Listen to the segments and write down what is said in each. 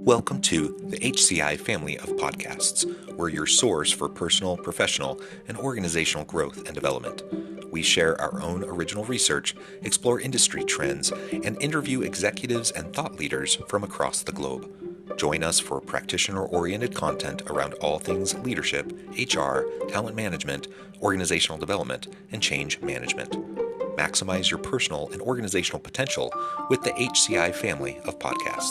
Welcome to the HCI family of podcasts. We're your source for personal, professional, and organizational growth and development. We share our own original research, explore industry trends, and interview executives and thought leaders from across the globe. Join us for practitioner-oriented content around all things leadership, HR, talent management, organizational development, and change management. Maximize your personal and organizational potential with the HCI family of podcasts.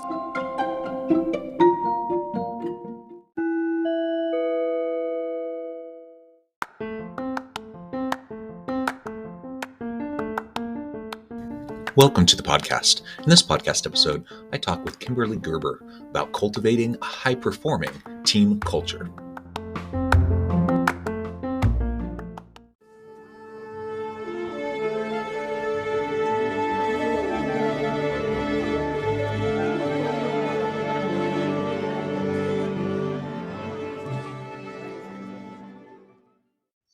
Welcome to the podcast. In this podcast episode, I talk with Kimberly Gerber about cultivating a high-performing team culture.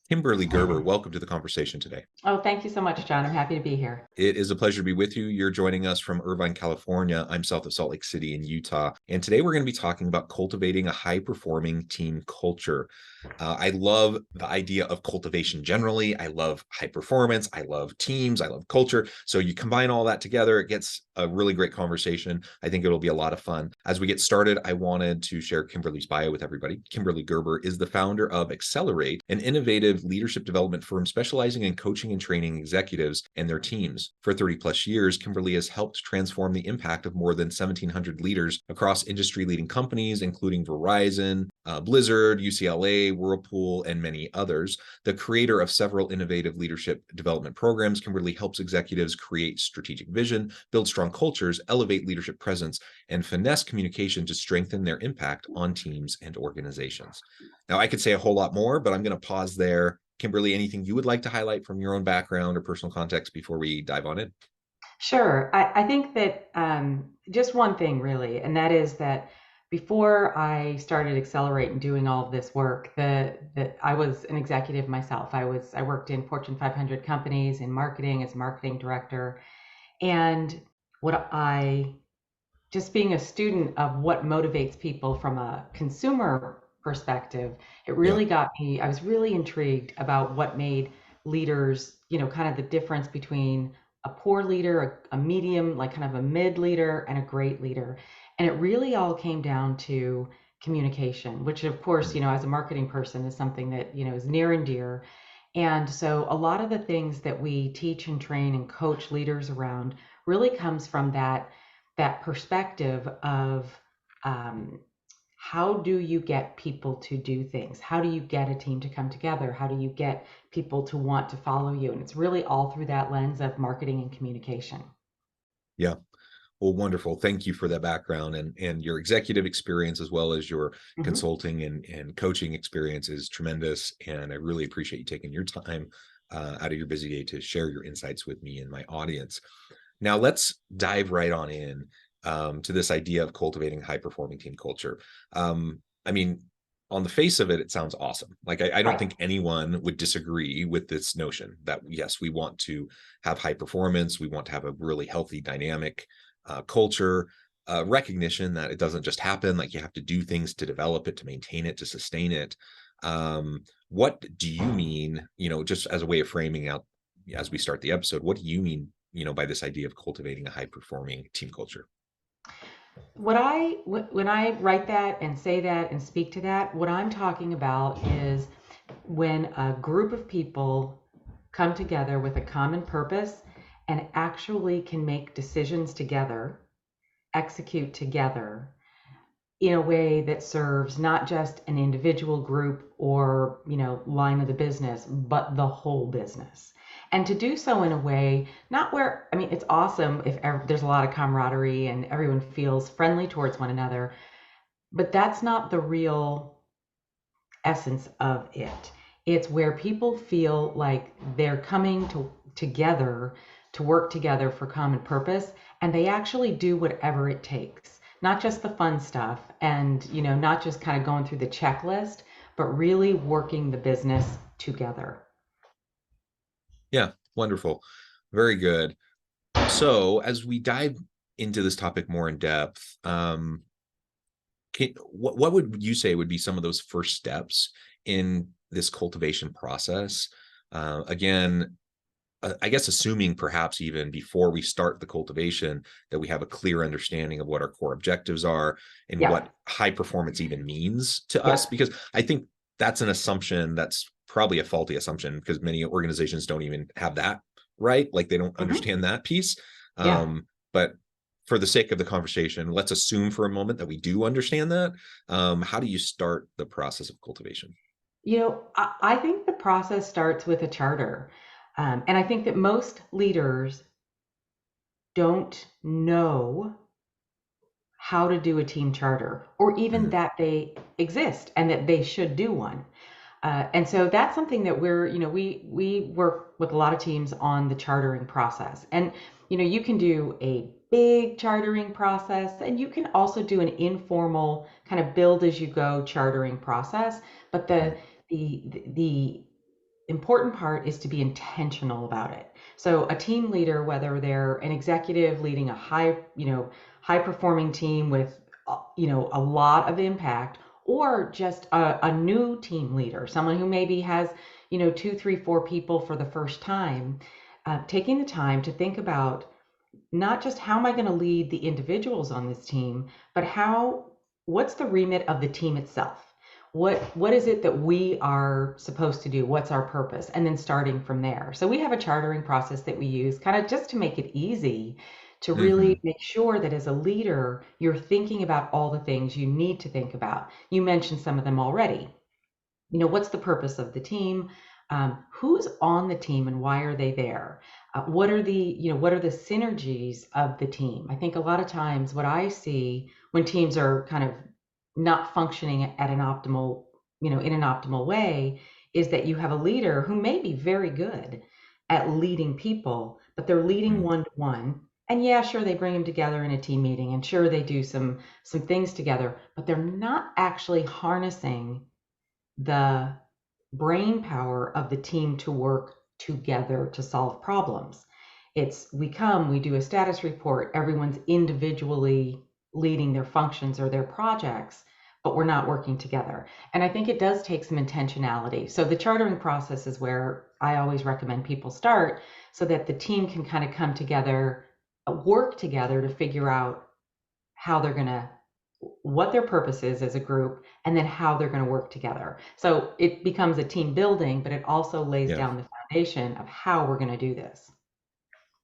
Kimberly Gerber, welcome to the conversation today. Oh, thank you so much, John. I'm happy to be here. It is a pleasure to be with you. You're joining us from Irvine, California. I'm south of Salt Lake City in Utah. And today we're going to be talking about cultivating a high-performing team culture. I love the idea of cultivation generally. I love high performance. I love teams. I love culture. So you combine all that together, it gets a really great conversation. I think it'll be a lot of fun. As we get started, I wanted to share Kimberly's bio with everybody. Kimberly Gerber is the founder of Accelerate, an innovative leadership development firm specializing in coaching and training executives and their teams. For 30 plus years, Kimberly has helped transform the impact of more than 1,700 leaders across industry-leading companies, including Verizon, Blizzard, UCLA, Whirlpool, and many others. The creator of several innovative leadership development programs, Kimberly helps executives create strategic vision, build strong cultures, elevate leadership presence, and finesse communication to strengthen their impact on teams and organizations. Now, I could say a whole lot more, but I'm going to pause there. Kimberly, anything you would like to highlight from your own background or personal context before we dive on in? Sure. I think that just one thing really, and that is that before I started Accelerate and doing all of this work, that I was an executive myself. I worked in Fortune 500 companies in marketing as marketing director, and just being a student of what motivates people from a consumer perspective, it really got me. I was really intrigued about what made leaders, kind of the difference between a poor leader, a medium, like kind of a mid leader, and a great leader. And it really all came down to communication, which of course, as a marketing person is something that, is near and dear. And so a lot of the things that we teach and train and coach leaders around really comes from that perspective of how do you get people to do things? How do you get a team to come together? How do you get people to want to follow you? And it's really all through that lens of marketing and communication. Yeah. Well, wonderful. Thank you for that background and your executive experience as well as your consulting and coaching experience is tremendous. And I really appreciate you taking your time out of your busy day to share your insights with me and my audience. Now let's dive right on in to this idea of cultivating high-performing team culture. I mean, on the face of it, it sounds awesome. Like I don't think anyone would disagree with this notion that yes, we want to have high performance. We want to have a really healthy, dynamic culture, recognition that it doesn't just happen. Like you have to do things to develop it, to maintain it, to sustain it. What do you mean, just as a way of framing out as we start the episode, what do you mean, by this idea of cultivating a high-performing team culture? When I write that and say that and speak to that, what I'm talking about is when a group of people come together with a common purpose and actually can make decisions together, execute together in a way that serves not just an individual group or, line of the business, but the whole business. And to do so in a way, not where, it's awesome if there's a lot of camaraderie and everyone feels friendly towards one another, but that's not the real essence of it. It's where people feel like they're coming together to work together for common purpose, and they actually do whatever it takes. Not just the fun stuff and, not just kind of going through the checklist, but really working the business together. Yeah, wonderful. Very good. So as we dive into this topic more in depth, What would you say would be some of those first steps in this cultivation process? Again, I guess assuming perhaps even before we start the cultivation that we have a clear understanding of what our core objectives are and Yeah, what high performance even means to us, yeah, because I think that's an assumption that's probably a faulty assumption because many organizations don't even have that right. Like they don't hmm, understand that piece. yeah. But for the sake of the conversation, let's assume for a moment that we do understand that. How do you start the process of cultivation? I think the process starts with a charter. And I think that most leaders don't know how to do a team charter, or even Mm, that they exist and that they should do one. And so that's something that we work with a lot of teams on the chartering process. And you can do a big chartering process, and you can also do an informal kind of build as you go chartering process. But mm, the important part is to be intentional about it. So a team leader, whether they're an executive leading a high performing team with a lot of impact, or just a new team leader, someone who maybe has two, three, four people for the first time, taking the time to think about not just how am I going to lead the individuals on this team, but what's the remit of the team itself? What is it that we are supposed to do? What's our purpose? And then starting from there. So we have a chartering process that we use kind of just to make it easy to really mhm, make sure that as a leader, you're thinking about all the things you need to think about. You mentioned some of them already. What's the purpose of the team? Who's on the team and why are they there? What are the synergies of the team? I think a lot of times what I see when teams are kind of not functioning at an optimal, in an optimal way, is that you have a leader who may be very good at leading people, but they're leading mm, one to one. And yeah, sure, they bring them together in a team meeting, and sure, they do some things together, but they're not actually harnessing the brain power of the team to work together to solve problems. We do a status report, everyone's individually leading their functions or their projects, but we're not working together. And I think it does take some intentionality. So the chartering process is where I always recommend people start so that the team can kind of come together, work together to figure out how they're going to what their purpose is as a group, and then how they're going to work together. So it becomes a team building, but it also lays yeah. down the foundation of how we're going to do this.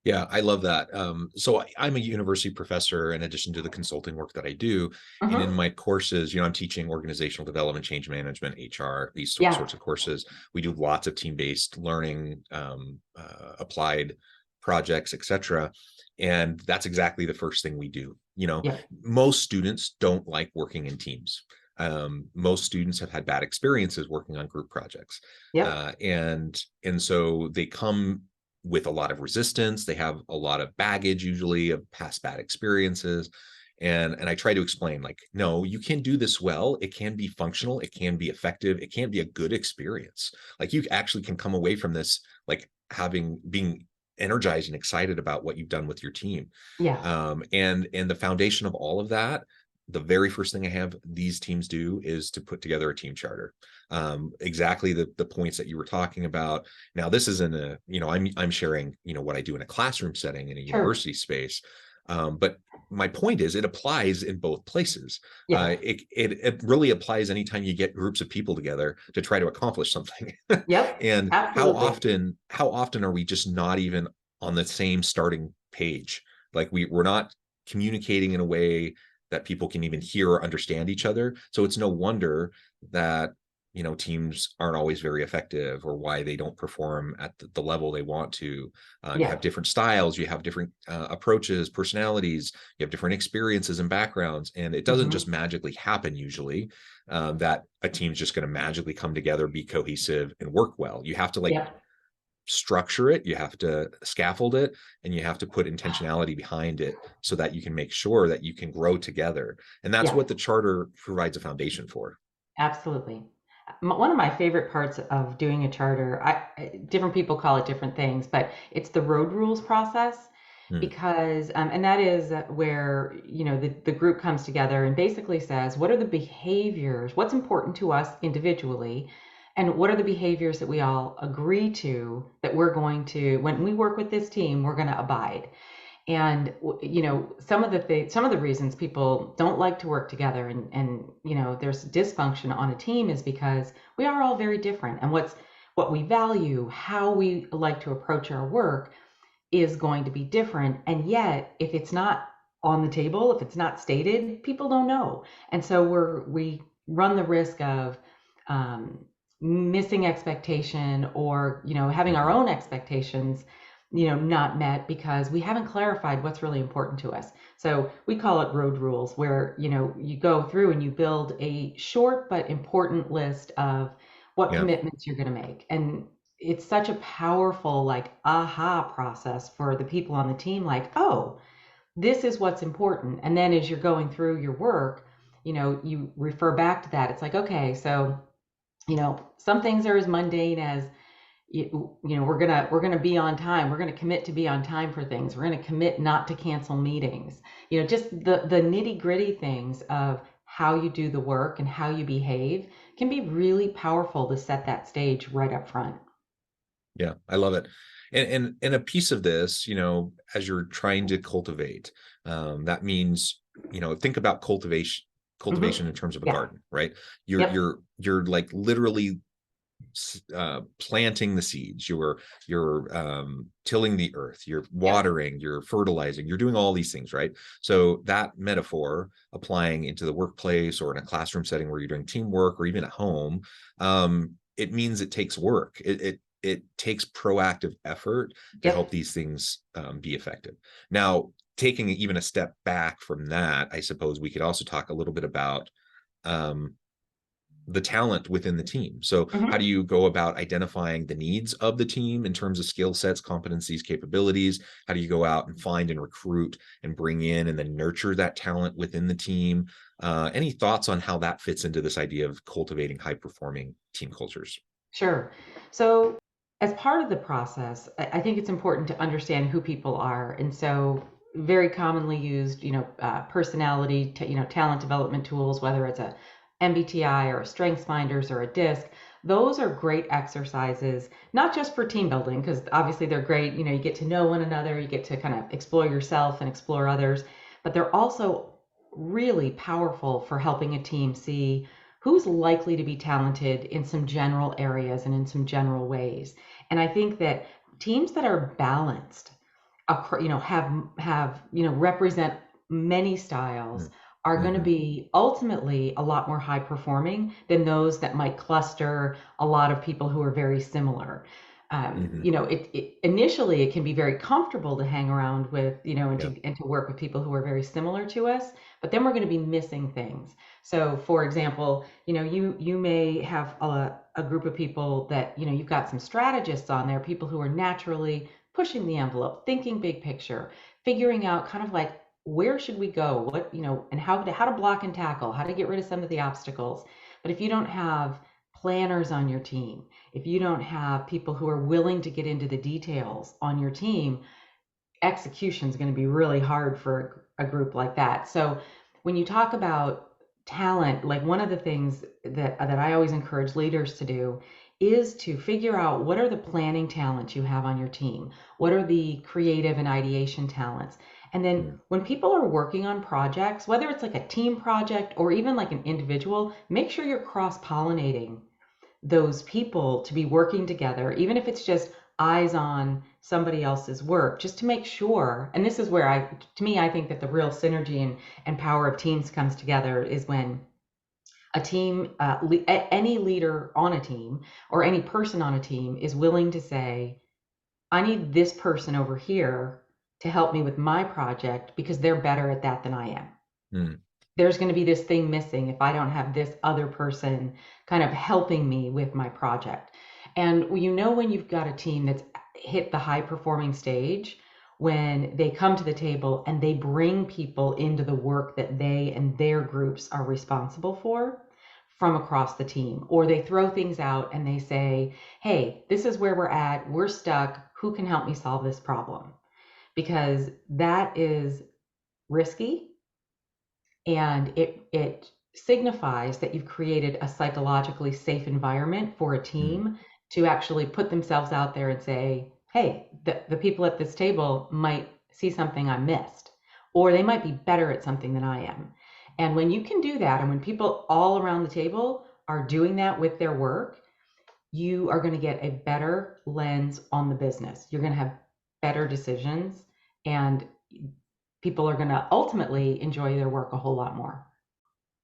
Yeah, I love that. So I'm a university professor in addition to the consulting work that I do. And in Hmm. my courses, I'm teaching organizational development, change management, HR, these Yeah, sorts of courses. We do lots of team-based learning, applied projects, etc. And that's exactly the first thing we do. yeah, Most students don't like working in teams. Most students have had bad experiences working on group projects, yep, and so they come with a lot of resistance. They have a lot of baggage, usually of past bad experiences. And I try to explain, like, no, you can do this well. It can be functional, it can be effective, it can be a good experience. Like you actually can come away from this like having being energized and excited about what you've done with your team. yeah, And the foundation of all of that, the very first thing I have these teams do is to put together a team charter. Exactly the points that you were talking about. Now, this isn't I'm sharing what I do in a classroom setting in a sure, university space, but my point is it applies in both places. yeah, It really applies anytime you get groups of people together to try to accomplish something. yep, And absolutely, how often are we just not even on the same starting page? Like we're not communicating in a way that people can even hear or understand each other. So it's no wonder that teams aren't always very effective, or why they don't perform at the level they want to. You yeah, have different styles, you have different approaches, personalities, you have different experiences and backgrounds, and it doesn't hmm, just magically happen usually, that a team's just going to magically come together, be cohesive, and work well. You have to like yep, structure it, you have to scaffold it, and you have to put intentionality behind it so that you can make sure that you can grow together. And that's yeah, what the charter provides a foundation for. absolutely. One of my favorite parts of doing a charter, different people call it different things, but it's the road rules process. Mm. because and that is where the group comes together and basically says, what are the behaviors, what's important to us individually, and what are the behaviors that we all agree to that we're going to, when we work with this team, we're going to abide. And some of the reasons people don't like to work together, and there's dysfunction on a team, is because we are all very different, and what we value, how we like to approach our work is going to be different. And yet, if it's not on the table, if it's not stated, people don't know. And so we run the risk of missing expectation, or having our Mhm. own expectations not met, because we haven't clarified what's really important to us. So we call it road rules, where you go through and you build a short but important list of what Yeah. commitments you're going to make. And it's such a powerful, like, aha process for the people on the team, like, oh, this is what's important. And then as you're going through your work, you refer back to that. It's like, okay, so some things are as mundane as we're gonna be on time. We're gonna commit to be on time for things. We're gonna commit not to cancel meetings. Just the nitty gritty things of how you do the work and how you behave can be really powerful to set that stage right up front. Yeah, I love it. And a piece of this, as you're trying to cultivate, that means, think about cultivation Hmm. in terms of a Yeah. garden, right? You're Yep. you're you're like literally planting the seeds. You're tilling the earth. You're Yep. watering. You're fertilizing. You're doing all these things, right? So that metaphor applying into the workplace or in a classroom setting where you're doing teamwork, or even at home, it means it takes work. It takes proactive effort to help Yep. these things be effective. Now, taking even a step back from that, I suppose we could also talk a little bit about um, the talent within the team. So how do Hmm. you go about identifying the needs of the team in terms of skill sets, competencies, capabilities? How do you go out and find and recruit and bring in and then nurture that talent within the team? Any thoughts on how that fits into this idea of cultivating high performing team cultures? Sure. So, as part of the process, I think it's important to understand who people are. And so, very commonly used, personality, talent development tools, whether it's a MBTI or a Strengths Finders or a DISC, those are great exercises, not just for team building, because obviously they're great. You get to know one another, you get to kind of explore yourself and explore others, but they're also really powerful for helping a team see who's likely to be talented in some general areas and in some general ways. And I think that teams that are balanced, have represent many styles, are going to Mm-hmm. be ultimately a lot more high performing than those that might cluster a lot of people who are very similar. Mm-hmm. Initially it can be very comfortable to hang around with, and Yeah. to work with people who are very similar to us, but then we're going to be missing things. So, for example, you may have a group of people that you've got some strategists on there, people who are naturally pushing the envelope, thinking big picture, figuring out kind of like, where should we go, what, and how to block and tackle, how to get rid of some of the obstacles. But if you don't have planners on your team, if you don't have people who are willing to get into the details on your team, execution is going to be really hard for a group like that. So when you talk about talent, like, one of the things that I always encourage leaders to do is to figure out what are the planning talents you have on your team, what are the creative and ideation talents. And then Mm. when people are working on projects, whether it's like a team project or even like an individual, make sure you're cross pollinating those people to be working together, even if it's just eyes on somebody else's work, just to make sure. And this is where to me, I think that the real synergy and power of teams comes together is when a team, any leader on a team or any person on a team is willing to say, I need this person over here to help me with my project because they're better at that than I am. Mm. There's going to be this thing missing if I don't have this other person kind of helping me with my project. And when you've got a team that's hit the high performing stage, when they come to the table and they bring people into the work that they and their groups are responsible for from across the team, or they throw things out and they say, hey, this is where we're at, we're stuck, who can help me solve this problem? because that is risky, and it signifies that you've created a psychologically safe environment for a Mm. team to actually put themselves out there and say, hey, the people at this table might see something I missed, or they might be better at something than I am. And when you can do that, and when people all around the table are doing that with their work, you are going to get a better lens on the business. You're going to have better decisions, and people are going to ultimately enjoy their work a whole lot more.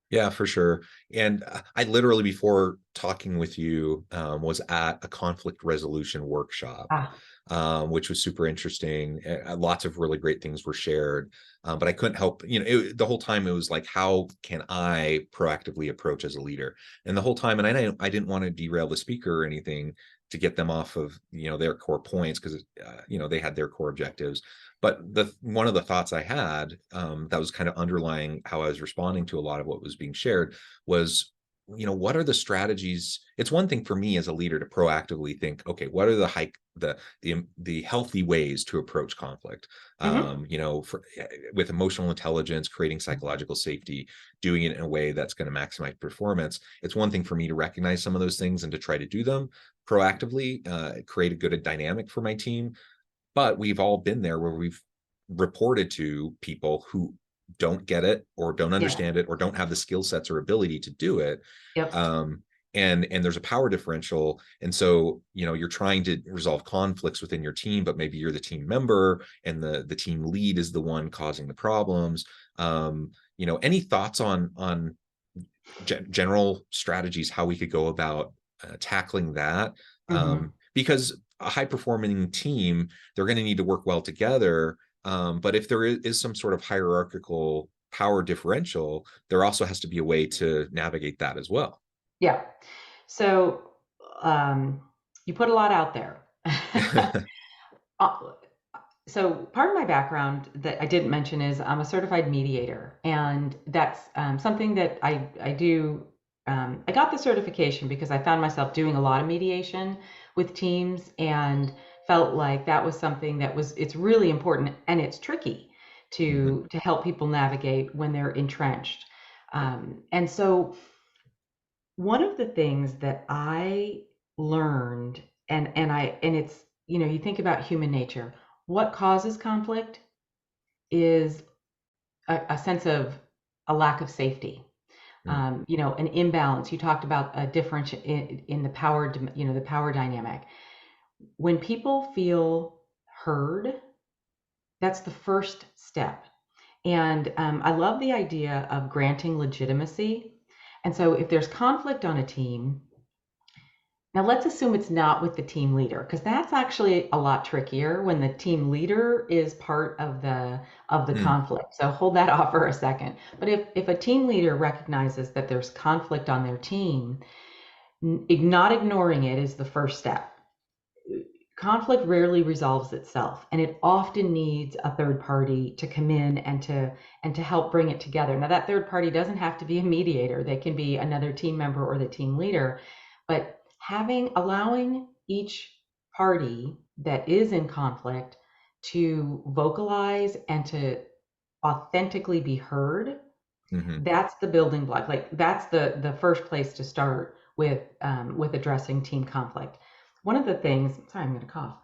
Yeah, for sure. And I literally, before talking with you, was at a conflict resolution workshop, Ah, which was super interesting. Lots of really great things were shared, but I couldn't help, the whole time it was like, how can I proactively approach as a leader? And the whole time, and I didn't want to derail the speaker or anything to get them off of, their core points, because, they had their core objectives. But the one of the thoughts I had, that was kind of underlying how I was responding to a lot of what was being shared was, what are the strategies? It's one thing for me as a leader to proactively think, okay, what are the healthy ways to approach conflict? mm-hmm. With emotional intelligence, creating psychological safety, doing it in a way that's going to maximize performance. It's one thing for me to recognize some of those things and to try to do them proactively, create a good dynamic for my team. But we've all been there where we've reported to people who don't get it or don't Yeah. understand it or don't have the skill sets or ability to do it. Yep. Um, and there's a power differential. And so, you're trying to resolve conflicts within your team, but maybe you're the team member and the team lead is the one causing the problems. Any thoughts on general strategies, how we could go about tackling that? Mm-hmm. Because a high performing team, they're going to need to work well together. But if there is some sort of hierarchical power differential, there also has to be a way to navigate that as well. Yeah. So you put a lot out there. Uh, so part of my background that I didn't mention is I'm a certified mediator, and that's something that I do. I got the certification because I found myself doing a lot of mediation with teams, and felt like that was something that it's really important, and it's tricky Mhm. to help people navigate when they're entrenched. And so one of the things that I learned, and it's, you think about human nature. What causes conflict is a sense of a lack of safety. Mm. An imbalance. You talked about a difference in the power, the power dynamic. When people feel heard, that's the first step. And I love the idea of granting legitimacy. And so if there's conflict on a team, now let's assume it's not with the team leader, because that's actually a lot trickier when the team leader is part of the Mm. conflict. So hold that off for a second. But if a team leader recognizes that there's conflict on their team, not ignoring it is the first step. Conflict rarely resolves itself, and it often needs a third party to come in and to help bring it together. Now that third party doesn't have to be a mediator. They can be another team member or the team leader, but allowing each party that is in conflict to vocalize and to authentically be heard, Mhm. that's the building block. Like that's the first place to start with addressing team conflict. One of the things, sorry, I'm going to cough.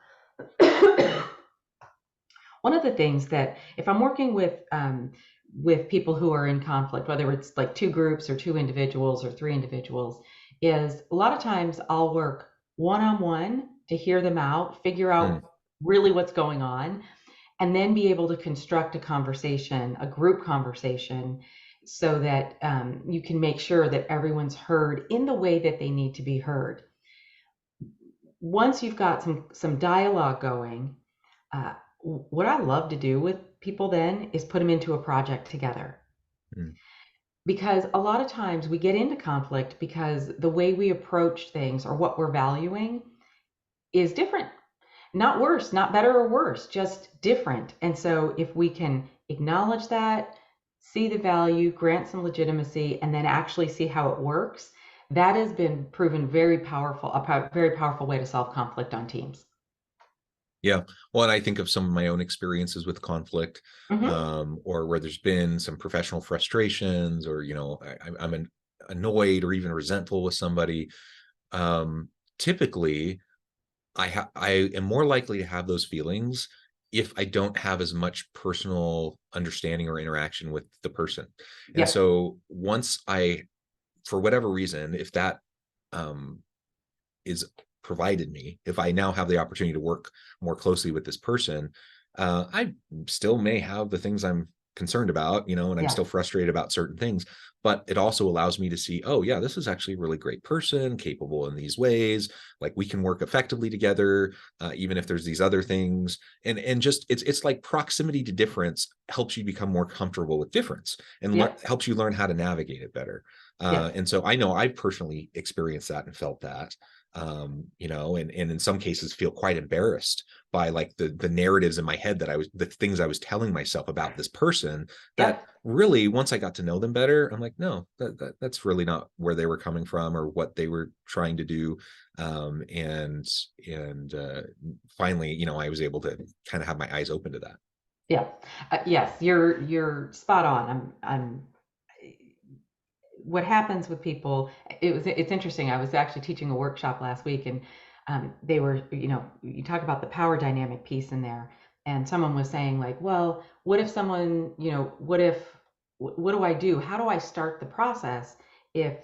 One of the things that if I'm working with people who are in conflict, whether it's like two groups or two individuals or three individuals, is a lot of times I'll work one-on-one to hear them out, figure Mm. out really what's going on, and then be able to construct a conversation, a group conversation, so that you can make sure that everyone's heard in the way that they need to be heard. Once you've got some dialogue going, what I love to do with people then is put them into a project together. Mm. Because a lot of times we get into conflict because the way we approach things or what we're valuing is different. Not worse, not better or worse, just different. And so if we can acknowledge that, see the value, grant some legitimacy, and then actually see how it works, that has been proven very powerful, a very powerful way to solve conflict on teams. Yeah. Well, and I think of some of my own experiences with conflict, Hmm. or where there's been some professional frustrations, or, I'm annoyed or even resentful with somebody. Typically, I am more likely to have those feelings if I don't have as much personal understanding or interaction with the person. And Yep. so once for whatever reason, if that um, is provided me, if I now have the opportunity to work more closely with this person, I still may have the things I'm concerned about, and I'm Yeah. still frustrated about certain things, but it also allows me to see, oh yeah, this is actually a really great person, capable in these ways. Like we can work effectively together, even if there's these other things. And just it's like proximity to difference helps you become more comfortable with difference and Yep. helps you learn how to navigate it better. Yep. And so I know I've personally experienced that and felt that, and in some cases feel quite embarrassed by like the narratives in my head the things I was telling myself about this person, that Yep. really once I got to know them better, I'm like, no, that's really not where they were coming from or what they were trying to do. And finally, I was able to kind of have my eyes open to that. Yeah. Yes, you're spot on. I'm what happens with people, it's interesting. I was actually teaching a workshop last week, and they were, you talk about the power dynamic piece in there, and someone was saying like, well, what if someone, what do I do, how do I start the process if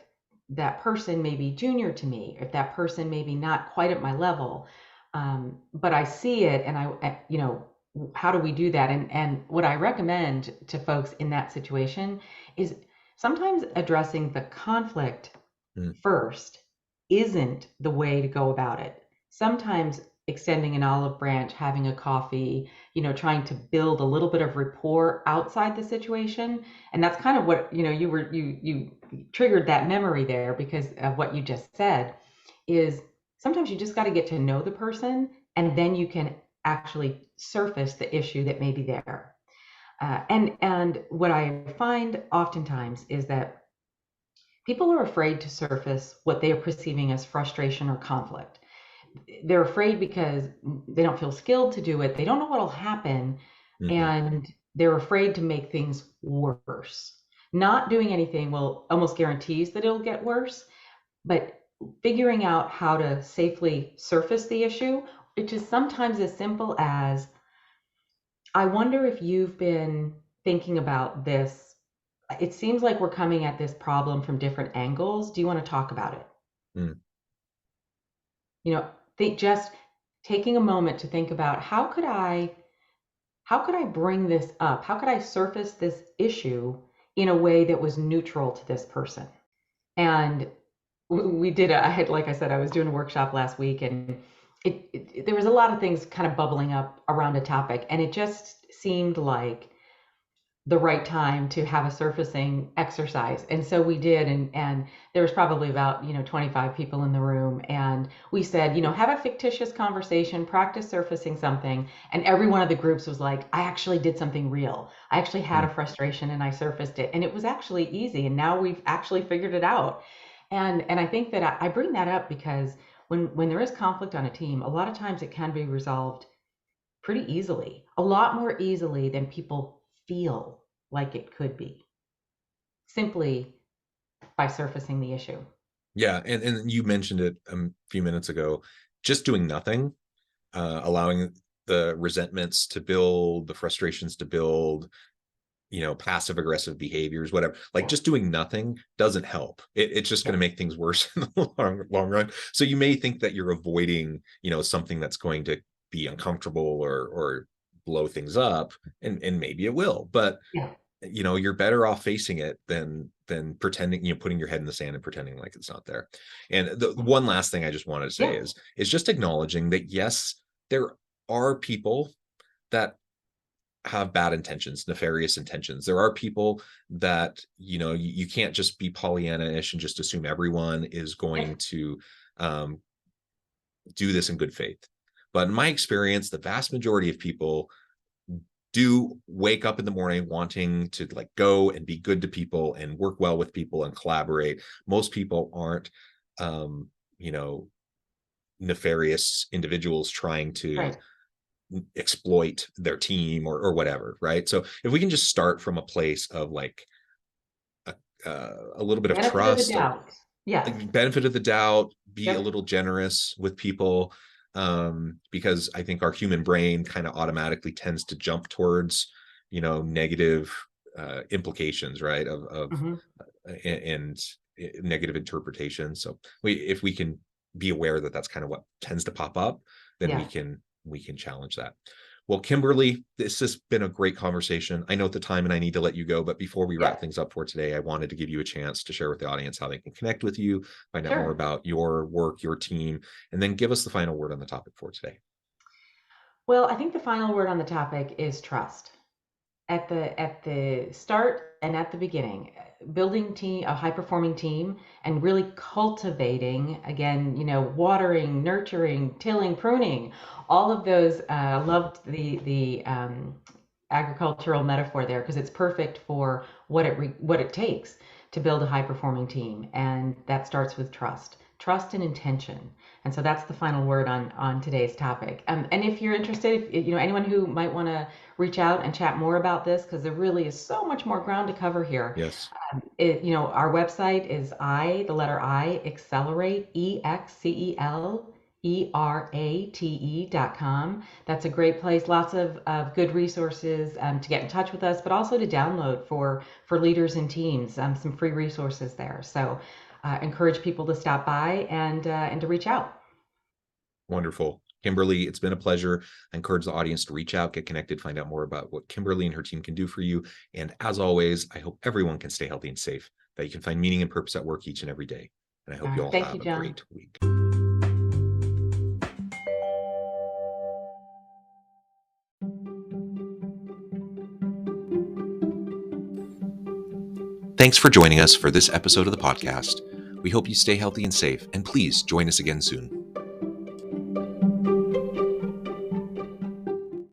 that person may be junior to me, if that person may be not quite at my level, but I see it, and how do we do that? And what I recommend to folks in that situation is sometimes addressing the conflict Mm, first isn't the way to go about it. Sometimes extending an olive branch, having a coffee, trying to build a little bit of rapport outside the situation. And that's kind of what, you triggered that memory there because of what you just said, is sometimes you just got to get to know the person, and then you can actually surface the issue that may be there. And what I find oftentimes is that people are afraid to surface what they are perceiving as frustration or conflict. They're afraid because they don't feel skilled to do it. They don't know what'll happen, mhm. and they're afraid to make things worse. Not doing anything will almost guarantees that it'll get worse, but figuring out how to safely surface the issue, which is sometimes as simple as, I wonder if you've been thinking about this. It seems like we're coming at this problem from different angles. Do you want to talk about it? Mm. Think, just taking a moment to think about, how could I bring this up? How could I surface this issue in a way that was neutral to this person? And we did I had, like I said, I was doing a workshop last week, and there was a lot of things kind of bubbling up around a topic, and it just seemed like the right time to have a surfacing exercise. And so we did, and there was probably about, 25 people in the room, and we said, have a fictitious conversation, practice surfacing something. And every one of the groups was like, I actually did something real. I actually had a Mm. frustration and I surfaced it. And it was actually easy. And now we've actually figured it out. And I think that I bring that up because when there is conflict on a team, a lot of times it can be resolved pretty easily, a lot more easily than people feel like it could be, simply by surfacing the issue. Yeah, and you mentioned it a few minutes ago. Just doing nothing, allowing the resentments to build, the frustrations to build, passive aggressive behaviors, whatever. Like Yeah. just doing nothing doesn't help. It's just going Yeah. to make things worse in the long run. So you may think that you're avoiding, something that's going to be uncomfortable or blow things up, and maybe it will, but Yeah. you're better off facing it than pretending, putting your head in the sand and pretending like it's not there. And the one last thing I just wanted to say Yeah. is just acknowledging that yes, there are people that have bad intentions, nefarious intentions. There are people that, you can't just be Pollyanna-ish and just assume everyone is Yeah. going to um, do this in good faith. But in my experience, the vast majority of people do wake up in the morning wanting to like go and be good to people and work well with people and collaborate. Most people aren't, um, you know, nefarious individuals trying to Right. exploit their team or whatever, right? So if we can just start from a place of like a little bit of Benefit of the trust, doubt. Yes. benefit of the doubt, be a Yep. little generous with people, because I think our human brain kind of automatically tends to jump towards, negative implications, right? Hmm. And negative interpretation. So if we can be aware that that's kind of what tends to pop up, then we Yes. can challenge that. Well, Kimberly, this has been a great conversation. I know at the time and I need to let you go, but before we wrap Yep. things up for today, I wanted to give you a chance to share with the audience how they can connect with you, find out more Sure. about your work, your team, and then give us the final word on the topic for today. Well, I think the final word on the topic is trust. At the start and at the beginning, building a high performing team and really cultivating, again, watering, nurturing, tilling, pruning, all of those. Loved the agricultural metaphor there because it's perfect for what it takes to build a high performing team, and that starts with trust and intention. And so that's the final word on today's topic. And if you're interested, if anyone who might want to reach out and chat more about this, because there really is so much more ground to cover here. Yes. Our website is the letter I, Accelerate, EXCELERATE.com. That's a great place. Lots of good resources to get in touch with us, but also to download for leaders and teams, some free resources there. So encourage people to stop by and to reach out. Wonderful. Kimberly, it's been a pleasure. I encourage the audience to reach out, get connected, find out more about what Kimberly and her team can do for you. And as always, I hope everyone can stay healthy and safe, that you can find meaning and purpose at work each and every day. And I hope you all Thank you, have a John. great week. Thanks for joining us for this episode of the podcast. We hope you stay healthy and safe, and please join us again soon.